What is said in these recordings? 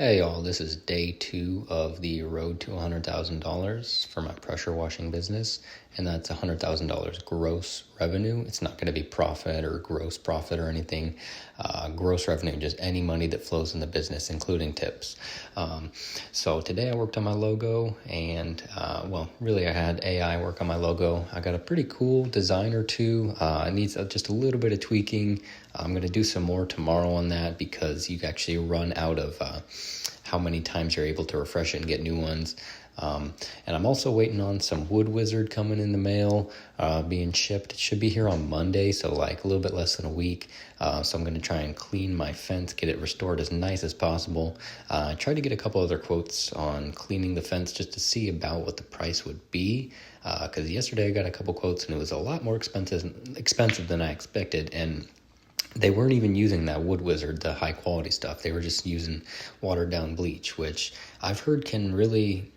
Hey y'all, this is day 2 of the road to $100,000 for my pressure washing business, and that's $100,000 gross revenue. It's not going to be profit or gross profit or anything. Gross revenue, just any money that flows in the business, including tips. So today I worked on my logo, and really I had AI work on my logo. I got a pretty cool design or two. It needs just a little bit of tweaking. I'm going to do some more tomorrow on that because you actually run out of how many times you're able to refresh it and get new ones. And I'm also waiting on some Wood Wizard coming in the mail, being shipped. It should be here on Monday, so like a little bit less than a week. So I'm going to try and clean my fence, get it restored as nice as possible. I tried to get a couple other quotes on cleaning the fence just to see about what the price would be. Because yesterday I got a couple quotes and it was a lot more expensive than I expected. And they weren't even using that Wood Wizard, the high quality stuff. They were just using watered down bleach, which I've heard can really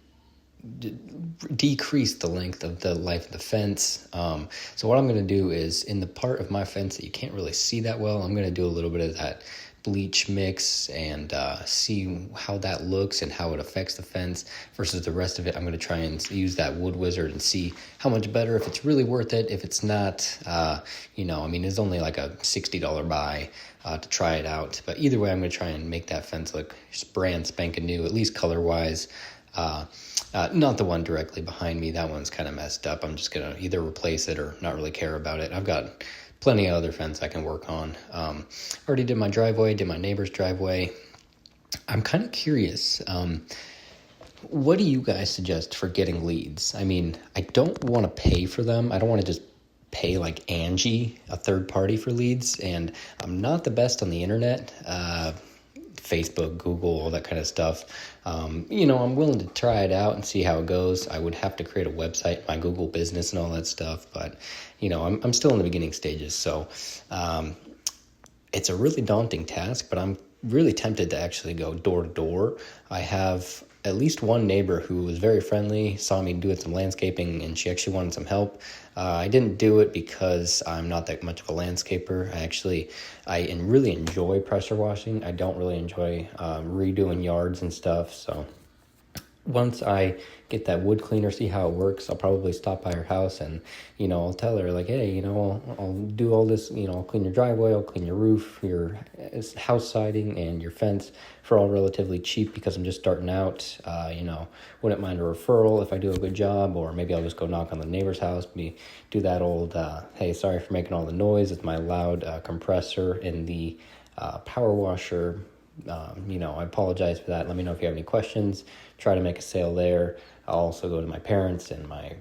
decrease the length of the life of the fence. So what I'm going to do is, in the part of my fence that you can't really see that well, I'm going to do a little bit of that bleach mix and see how that looks and how it affects the fence versus the rest of it. I'm going to try and use that Wood Wizard and see how much better, if it's really worth it. If it's not, it's only like a $60 buy to try it out. But either way, I'm going to try and make that fence look brand spanking new, at least color-wise. Not the one directly behind me. That one's kind of messed up. I'm just going to either replace it or not really care about it. I've got plenty of other fence I can work on. Already did my driveway, did my neighbor's driveway. I'm kind of curious. What do you guys suggest for getting leads? I mean, I don't want to pay for them. I don't want to just pay like Angie, a third party, for leads. And I'm not the best on the internet. Facebook, Google, all that kind of stuff. I'm willing to try it out and see how it goes. I would have to create a website, my Google business and all that stuff, but I'm still in the beginning stages. So it's a really daunting task, but I'm really tempted to actually go door to door. I have at least one neighbor who was very friendly, saw me doing some landscaping, and she actually wanted some help. I didn't do it because I'm not that much of a landscaper. I really enjoy pressure washing. I don't really enjoy redoing yards and stuff. So once I get that wood cleaner, see how it works, I'll probably stop by her house and, I'll tell her like, hey, I'll do all this, I'll clean your driveway, I'll clean your roof, your house siding, and your fence for all relatively cheap because I'm just starting out. Wouldn't mind a referral if I do a good job, or maybe I'll just go knock on the neighbor's house, do that old, hey, sorry for making all the noise. It's my loud compressor in the power washer. I apologize for that. Let me know if you have any questions. Try to make a sale there. I'll also go to my parents and my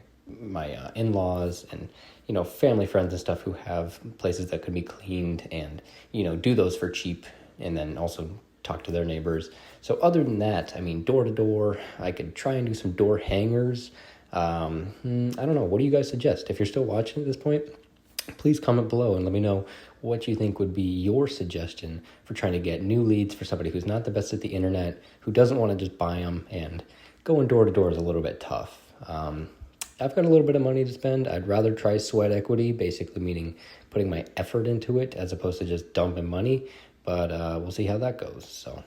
in-laws and, family, friends and stuff who have places that could be cleaned and, do those for cheap, and then also talk to their neighbors. So other than that, door to door, I could try and do some door hangers. I don't know. What do you guys suggest? If you're still watching at this point, please comment below and let me know what you think would be your suggestion for trying to get new leads for somebody who's not the best at the internet, who doesn't want to just buy them, and going door to door is a little bit tough. I've got a little bit of money to spend. I'd rather try sweat equity, basically meaning putting my effort into it as opposed to just dumping money, but we'll see how that goes. So